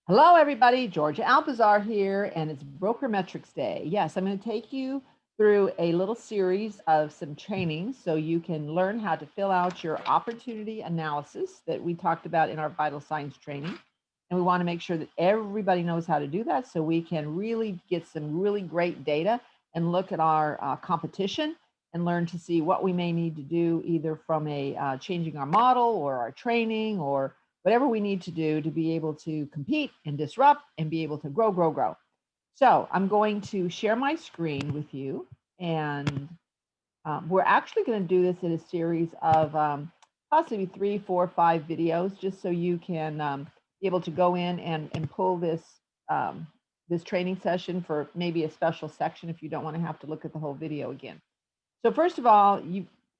Hello, everybody. Georgia Alpazar here, and it's Broker Metrics Day. Yes, I'm going to take you through a little series of some trainings so you can learn how to fill out your opportunity analysis that we talked about in our vital signs training. And we want to make sure that everybody knows how to do that so we can really get some really great data and look at our competition and learn to see what we may need to do either from a changing our model or our training or whatever we need to do to be able to compete and disrupt and be able to grow, grow, grow. So I'm going to share my screen with you, and we're actually going to do this in a series of possibly 3, 4, 5 videos, just so you can be able to go in and pull this this training session for maybe a special section if you don't want to have to look at the whole video again. So first of all,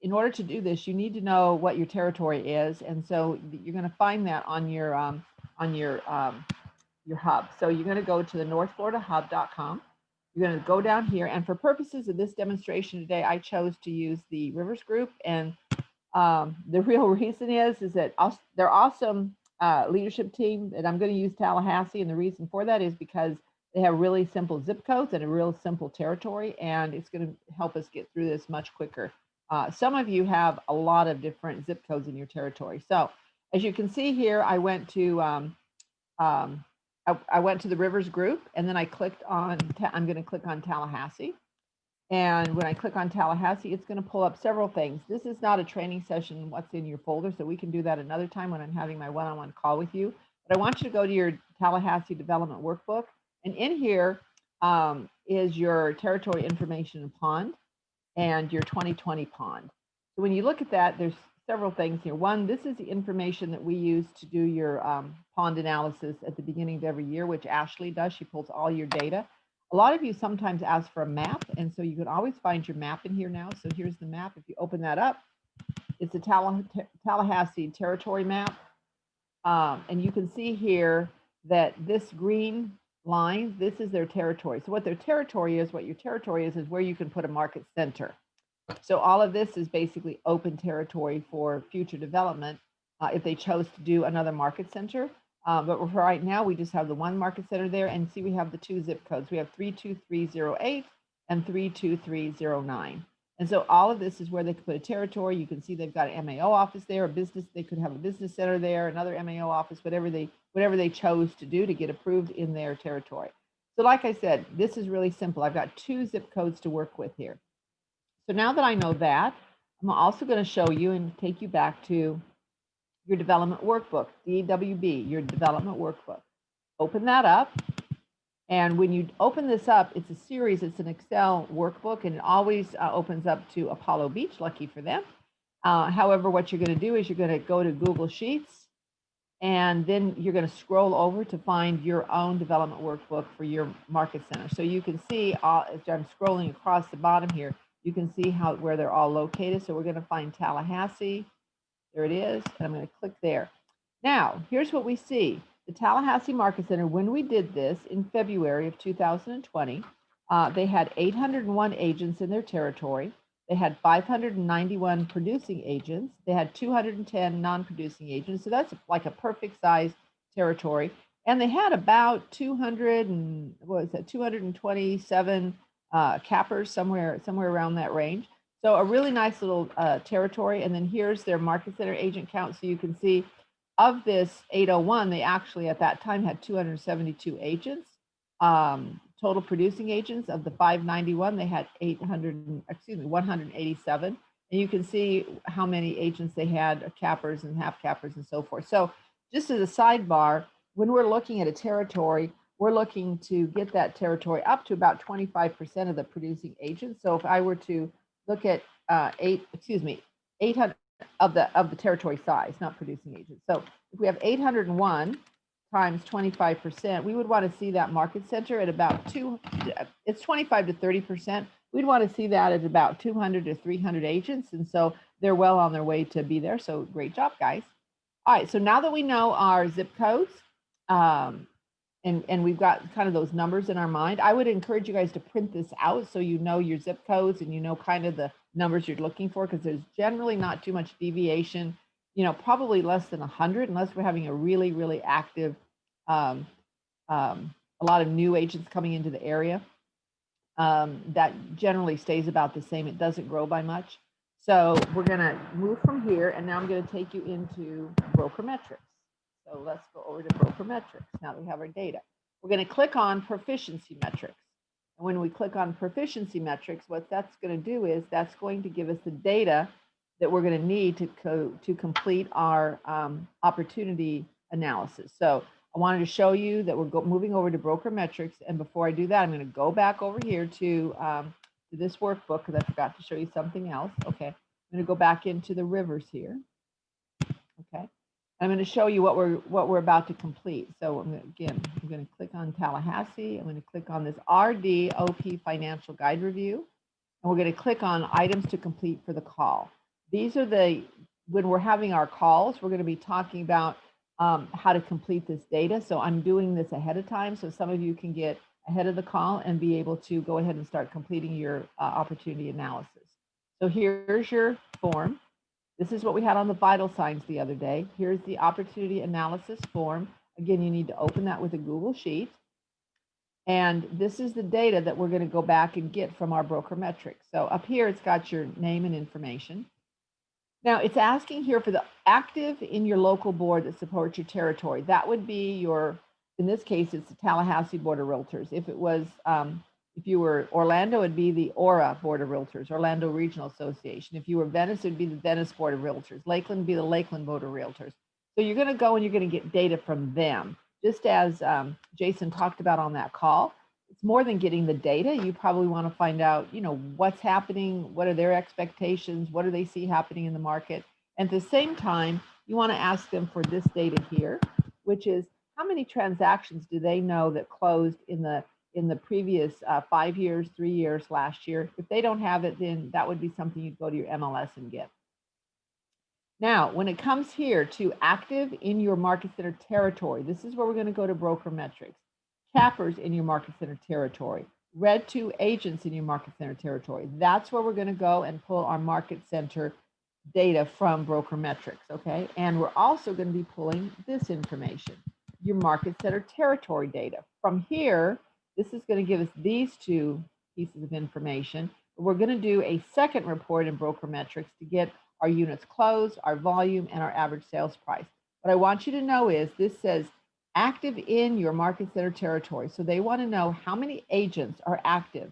in order to do this, you need to know what your territory is, and so you're going to find that on your hub. So you're going to go to the northfloridahub.com. You're going to go down here, and for purposes of this demonstration today, I chose to use the Rivers Group, and the real reason is that they're awesome leadership team, and I'm going to use Tallahassee, and the reason for that is because they have really simple zip codes and a real simple territory, and it's going to help us get through this much quicker. Some of you have a lot of different zip codes in your territory. So as you can see here, I went to I went to the Rivers Group, and then I clicked on, I'm going to click on Tallahassee. And when I click on Tallahassee, it's going to pull up several things. This is not a training session, what's in your folder, so we can do that another time when I'm having my one-on-one call with you. But I want you to go to your Tallahassee Development Workbook. And in here is your territory information and pond and your 2020 pond. So when you look at that, there's several things here. One, this is the information that we use to do your pond analysis at the beginning of every year, which Ashley does. She pulls all your data. A lot of you sometimes ask for a map, and so you can always find your map in here now. So here's the map. If you open that up, it's a Tallahassee territory map. And you can see here that this green line, this is their territory. So what their territory is, what your territory is where you can put a market center. So all of this is basically open territory for future development if they chose to do another market center. But for right now, we just have the one market center there, and see we have the 2 zip codes. We have 32308 and 32309. And so all of this is where they could put a territory. You can see they've got an MAO office there, a business, they could have a business center there, another MAO office, whatever they chose to do to get approved in their territory. So like I said, this is really simple. I've got 2 zip codes to work with here. So now that I know that, I'm also going to show you and take you back to your development workbook, DWB, your development workbook. Open that up. And when you open this up, it's a series, it's an Excel workbook, and it always opens up to Apollo Beach, lucky for them. However, what you're going to do is you're going to go to Google Sheets, and then you're going to scroll over to find your own development workbook for your market center. So you can see, as I'm scrolling across the bottom here, you can see where they're all located. So we're going to find Tallahassee. There it is, and I'm going to click there. Now, here's what we see. The Tallahassee Market Center, when we did this in February of 2020, they had 801 agents in their territory. They had 591 producing agents. They had 210 non-producing agents. So that's like a perfect size territory. And they had about 227 cappers, somewhere around that range. So a really nice little territory. And then here's their market center agent count. So you can see of this 801, they actually at that time had 272 agents, total producing agents. Of the 591, they had 187. And you can see how many agents they had, cappers and half cappers and so forth. So just as a sidebar, when we're looking at a territory, we're looking to get that territory up to about 25% of the producing agents. So if I were to look at 800 of the territory size, not producing agents. So if we have 801 times 25%, we would want to see that market center at about it's 25 to 30%. We'd want to see that at about 200 to 300 agents. And so they're well on their way to be there. So great job, guys. All right, so now that we know our zip codes, and we've got kind of those numbers in our mind, I would encourage you guys to print this out so you know your zip codes and you know kind of the numbers you're looking for, because there's generally not too much deviation, probably less than 100, unless we're having a really, really active a lot of new agents coming into the area. That generally stays about the same. It doesn't grow by much. So we're going to move from here, and now I'm going to take you into broker metrics. So let's go over to broker metrics now that we have our data. We're going to click on proficiency metrics. And when we click on proficiency metrics, what that's going to do is that's going to give us the data that we're going to need to complete our opportunity analysis. So I wanted to show you that we're moving over to broker metrics. And before I do that, I'm going to go back over here to this workbook because I forgot to show you something else. Okay, I'm going to go back into the rivers here. Okay, I'm going to show you what we're about to complete. So I'm going to click on Tallahassee. I'm going to click on this RDOP Financial Guide Review, and we're going to click on items to complete for the call. These are when we're having our calls, we're going to be talking about how to complete this data. So I'm doing this ahead of time so some of you can get ahead of the call and be able to go ahead and start completing your opportunity analysis. So here's your form. This is what we had on the vital signs the other day. Here's the opportunity analysis form. Again, you need to open that with a Google Sheet. And this is the data that we're going to go back and get from our broker metrics. So up here, it's got your name and information. Now it's asking here for the active in your local board that supports your territory. That would be in this case, it's the Tallahassee Board of Realtors. If it was, if you were Orlando, it'd be the ORA Board of Realtors, Orlando Regional Association. If you were Venice, it'd be the Venice Board of Realtors. Lakeland would be the Lakeland Board of Realtors. So you're going to go and you're going to get data from them. Just as Jason talked about on that call, it's more than getting the data. You probably want to find out, what's happening, what are their expectations, what do they see happening in the market. And at the same time, you want to ask them for this data here, which is how many transactions do they know that closed in the previous 5 years, 3 years, last year. If they don't have it, then that would be something you'd go to your MLS and get. Now, when it comes here to active in your market center territory, this is where we're going to go to broker metrics. Cappers in your market center territory, Red 2 agents in your market center territory. That's where we're going to go and pull our market center data from broker metrics, okay? And we're also going to be pulling this information, your market center territory data. From here, this is going to give us these two pieces of information. We're going to do a second report in broker metrics to get our units closed, our volume, and our average sales price. What I want you to know is this says active in your market center territory. So they want to know how many agents are active.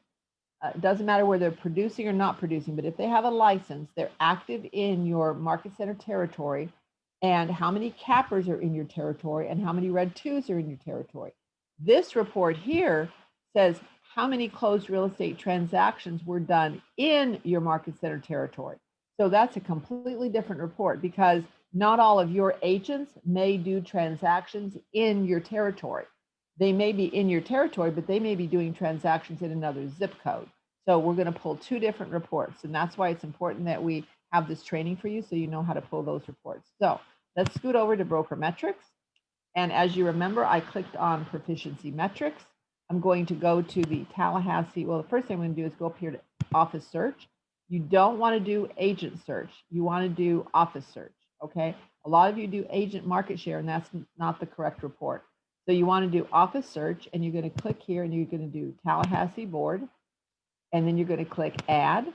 It doesn't matter whether they're producing or not producing, but if they have a license, they're active in your market center territory, and how many cappers are in your territory, and how many Red 2s are in your territory. This report here says how many closed real estate transactions were done in your market center territory. So that's a completely different report because not all of your agents may do transactions in your territory. They may be in your territory, but they may be doing transactions in another zip code. So we're going to pull two different reports. And that's why it's important that we have this training for you so you know how to pull those reports. So let's scoot over to broker metrics. And as you remember, I clicked on proficiency metrics. I'm going to go to the Tallahassee. Well, the first thing I'm going to do is go up here to office search. You don't want to do agent search. You want to do office search, okay? A lot of you do agent market share, and that's not the correct report. So you want to do office search, and you're going to click here, and you're going to do Tallahassee board, and then you're going to click add.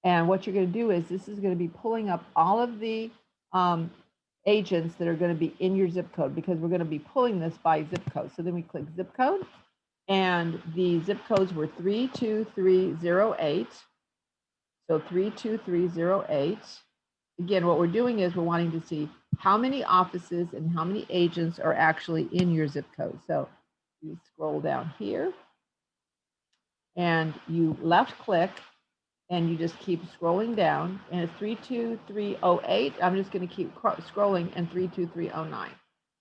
And what you're going to do is this is going to be pulling up all of the agents that are going to be in your zip code because we're going to be pulling this by zip code. So then we click zip code, and the zip codes were 32308. So 32308. Again, what we're doing is we're wanting to see how many offices and how many agents are actually in your zip code. So you scroll down here and you left click and you just keep scrolling down, and it's 32308. I'm just going to keep scrolling, and 32309.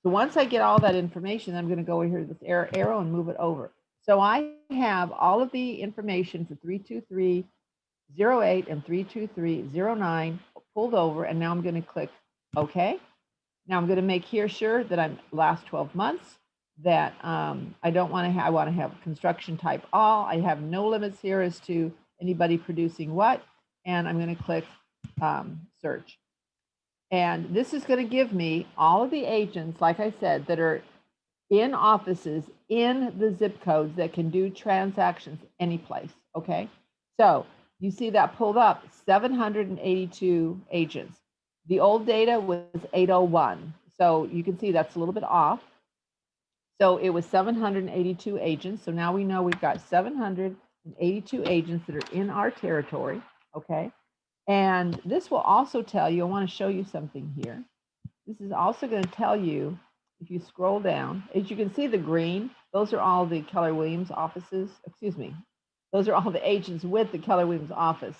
So once I get all that information, I'm going to go over here to this arrow and move it over. So I have all of the information for 32308 and 32309 pulled over, and now I'm going to click OK. Now I'm going to make here sure that I'm last 12 months, that I don't want to have, I want to have construction type all. I have no limits here as to anybody producing what, and I'm going to click search. And this is going to give me all of the agents, like I said, that are in offices in the zip codes that can do transactions any place. Okay. So you see that pulled up 782 agents. The old data was 801. So you can see that's a little bit off. So it was 782 agents. So now we know we've got 782 agents that are in our territory. Okay. And this will also tell you, I want to show you something here. This is also going to tell you, if you scroll down, as you can see the green, those are all the Keller Williams offices. Excuse me. Those are all the agents with the Keller Williams office,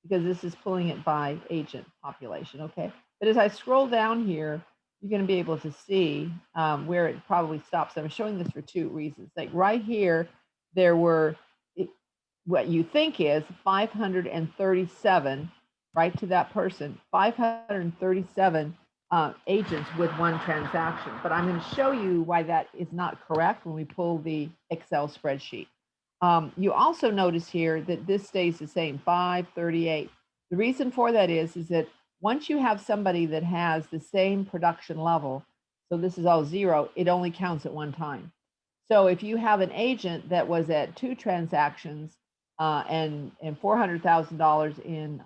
because this is pulling it by agent population. Okay. But as I scroll down here, you're going to be able to see where it probably stops. I'm showing this for two reasons. Like right here, there were what you think is 537, right to that person, 537 agents with one transaction. But I'm going to show you why that is not correct when we pull the Excel spreadsheet. You also notice here that this stays the same, 538. The reason for that is that once you have somebody that has the same production level, so this is all zero, it only counts at one time. So if you have an agent that was at 2 transactions and $400,000 in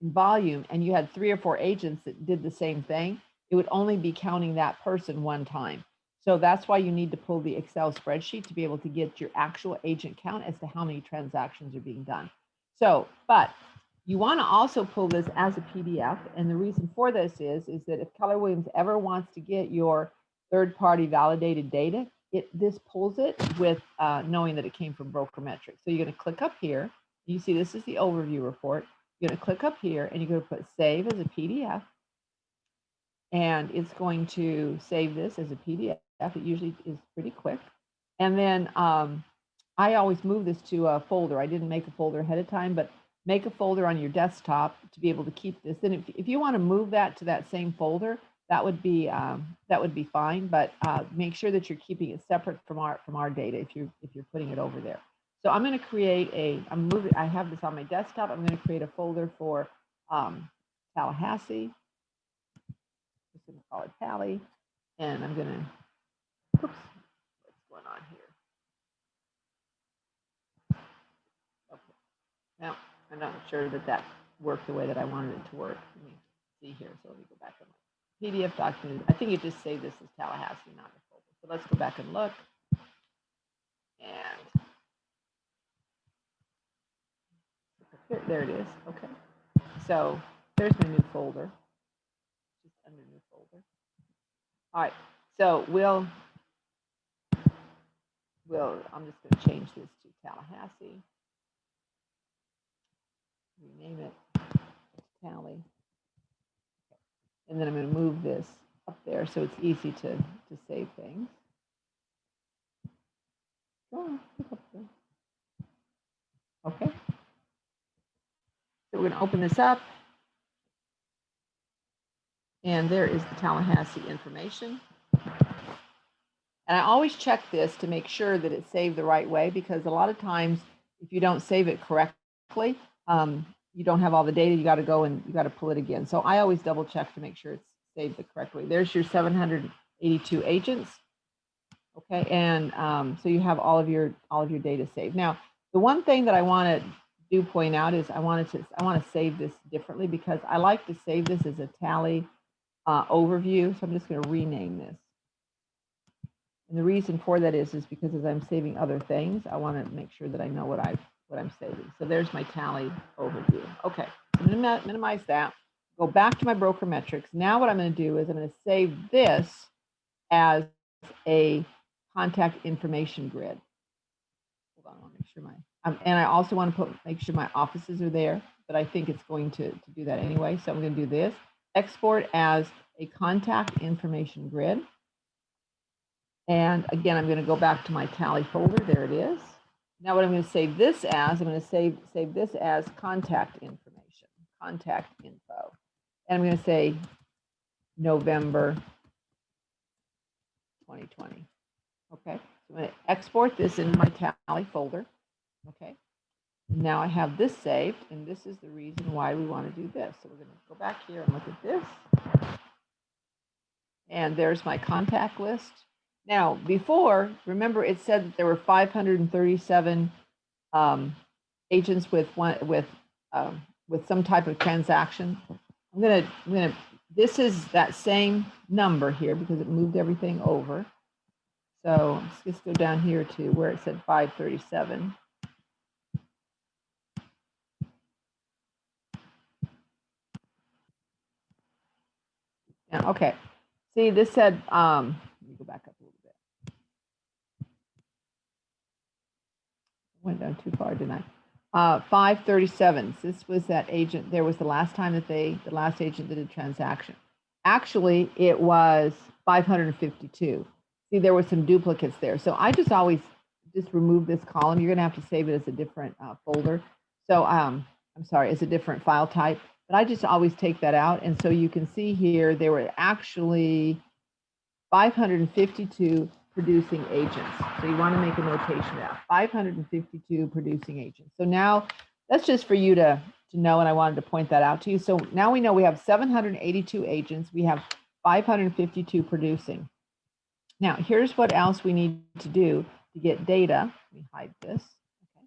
volume, and you had 3 or 4 agents that did the same thing, it would only be counting that person one time. So that's why you need to pull the Excel spreadsheet to be able to get your actual agent count as to how many transactions are being done. So, but you want to also pull this as a PDF. And the reason for this is that if Keller Williams ever wants to get your third-party validated data, this pulls it with knowing that it came from Brokermetrics. So you're going to click up here. You see this is the overview report. You're going to click up here and you're going to put save as a PDF. And it's going to save this as a PDF. It usually is pretty quick. And then I always move this to a folder. I didn't make a folder ahead of time, but make a folder on your desktop to be able to keep this. And if you want to move that to that same folder, that would be fine. But make sure that you're keeping it separate from our data if you're putting it over there. So I'm going to create I have this on my desktop. I'm going to create a folder for Tallahassee. Just going to call it Tally, and I'm going to, oops, what's going on here? Okay, now I'm not sure that worked the way that I wanted it to work. Let me see here. So let me go back on my PDF document. I think it just saved this as Tallahassee, not a folder. So let's go back and look. And there it is. Okay. So there's my new folder. Just under new folder. All right. So I'm just going to change this to Tallahassee. Rename it to Tally. Okay. And then I'm going to move this up there so it's easy to save things. Okay. So we're going to open this up. And there is the Tallahassee information. And I always check this to make sure that it's saved the right way, because a lot of times if you don't save it correctly, you don't have all the data. You got to go and you got to pull it again. So I always double check to make sure it's saved the correct way. There's your 782 agents. Okay, and so you have all of your data saved. Now, the one thing that I want to point out is I want to save this differently, because I like to save this as a Tally overview. So I'm just going to rename this. And the reason for that is because as I'm saving other things, I want to make sure that I know what I'm saving. So there's my Tally overview. Okay, so I'm going to minimize that. Go back to my Brokermetrics. Now what I'm going to do is I'm going to save this as a contact information grid. Hold on, I want to make sure and I also want to make sure my offices are there, but I think it's going to do that anyway. So I'm going to do this. Export as a contact information grid. And again, I'm going to go back to my Tally folder. There it is. Now what I'm going to save this as, I'm going to save this as contact information, contact info. And I'm going to say November 2020. Okay, so I'm going to export this into my Tally folder. Okay, now I have this saved, and this is the reason why we want to do this. So we're going to go back here and look at this. And there's my contact list. Now, before, remember it said that there were 537 agents with some type of transaction. I'm gonna. This is that same number here because it moved everything over. So let's just go down here to where it said 537. Yeah, okay. See, this said, let me go back up a little bit. Went down too far, didn't I? 537. This was that agent. There was the last time that the last agent did a transaction. Actually, it was 552. See, there were some duplicates there. So I just always just remove this column. You're going to have to save it as a different folder. So I'm sorry, as a different file type. But I just always take that out. And so you can see here, there were actually 552 producing agents. So you want to make a notation of that, 552 producing agents. So now that's just for you to know, and I wanted to point that out to you. So now we know we have 782 agents. We have 552 producing. Now, here's what else we need to do to get data. Let me hide this. Okay.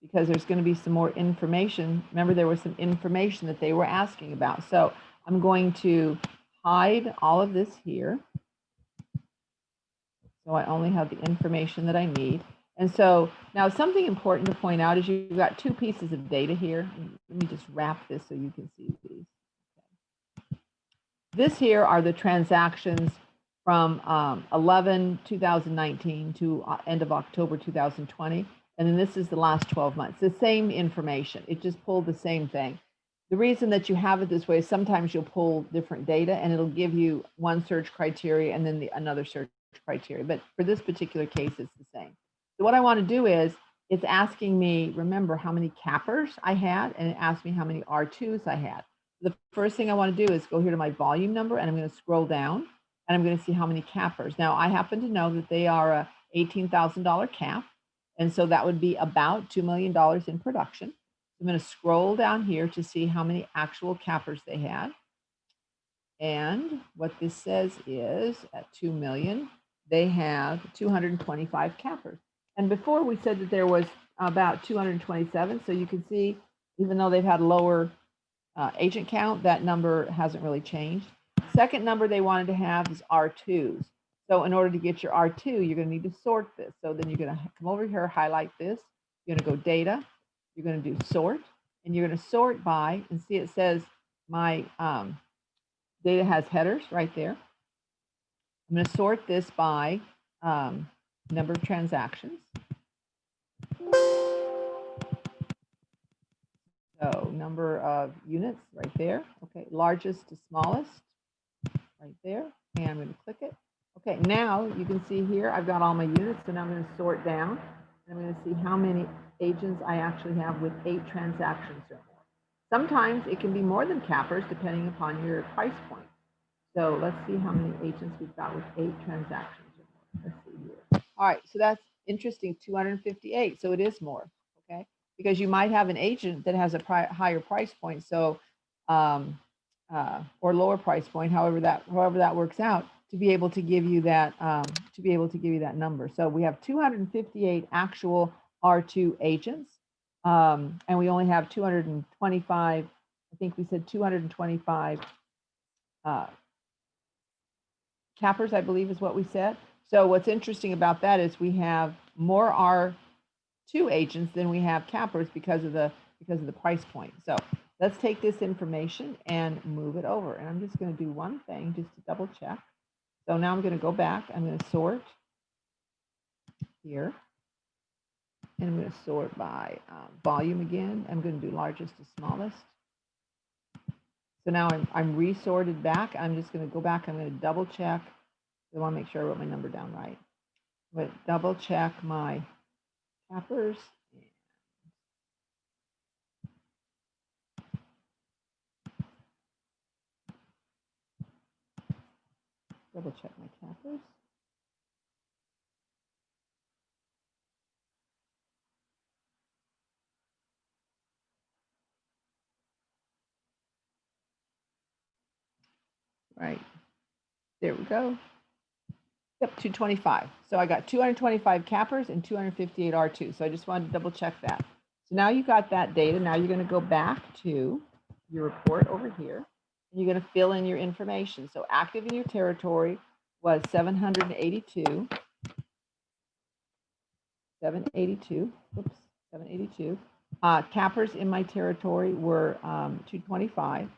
Because there's going to be some more information. Remember, there was some information that they were asking about. So I'm going to hide all of this here. So I only have the information that I need. And so now something important to point out is you've got two pieces of data here. Let me just wrap this so you can see these. Okay. This here are the transactions from 11/2019 to end of October 2020. And then this is the last 12 months. The same information. It just pulled the same thing. The reason that you have it this way is sometimes you'll pull different data and it'll give you one search criteria and then another search criteria. But for this particular case, it's the same. So what I want to do is it's asking me, remember how many cappers I had, and it asked me how many R2s I had. The first thing I want to do is go here to my volume number, and I'm going to scroll down, and I'm going to see how many cappers. Now, I happen to know that they are a $18,000 cap, and so that would be about $2 million in production. I'm going to scroll down here to see how many actual cappers they had. And what this says is at 2 million, they have 225 cappers. And before we said that there was about 227. So you can see, even though they've had lower agent count, that number hasn't really changed. Second number they wanted to have is R2s. So in order to get your R2, you're going to need to sort this. So then you're going to come over here, highlight this. You're going to go data. You're going to do sort. And you're going to sort by, and see it says my data has headers right there. I'm going to sort this by number of transactions. So number of units right there. Okay, largest to smallest right there. And I'm going to click it. Okay, now you can see here I've got all my units. So now I'm going to sort down. And I'm going to see how many agents I actually have with 8 transactions or more. Sometimes it can be more than cappers depending upon your price point. So let's see how many agents we've got with 8 transactions or more. Let's see here. All right, so that's interesting, 258. So it is more, okay? Because you might have an agent that has a higher price point, so or lower price point, however that works out, to be able to give you that number. So we have 258 actual R2 agents, and we only have 225. I think we said 225 cappers, I believe is what we said. So what's interesting about that is we have more R2 agents than we have cappers because of the price point. So let's take this information and move it over. And I'm just going to do one thing just to double check. So now I'm going to go back. I'm going to sort here. And I'm going to sort by volume again. I'm going to do largest to smallest. So now I'm resorted back. I'm just going to go back. I'm going to double check. I want to make sure I wrote my number down right. But double check my cappers. Double check my cappers. Right. There we go. Yep, 225. So I got 225 cappers and 258 R2. So I just wanted to double check that. So now you got that data. Now you're going to go back to your report over here. And you're going to fill in your information. So active in your territory was 782. 782. Oops, 782. Cappers in my territory were 225.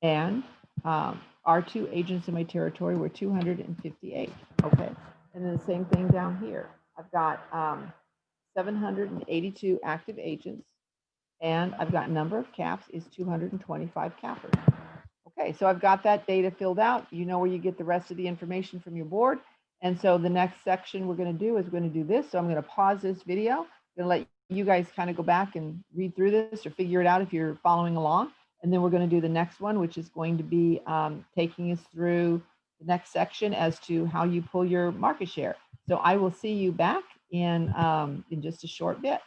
And R2 agents in my territory were 258. Okay. And then the same thing down here. I've got 782 active agents, and I've got number of caps is 225 cappers. Okay, so I've got that data filled out. You know where you get the rest of the information from your board. And so the next section we're going to do is we're going to do this. So I'm going to pause this video. I'm going to let you guys kind of go back and read through this or figure it out if you're following along. And then we're going to do the next one, which is going to be taking us through the next section as to how you pull your market share. So I will see you back in just a short bit.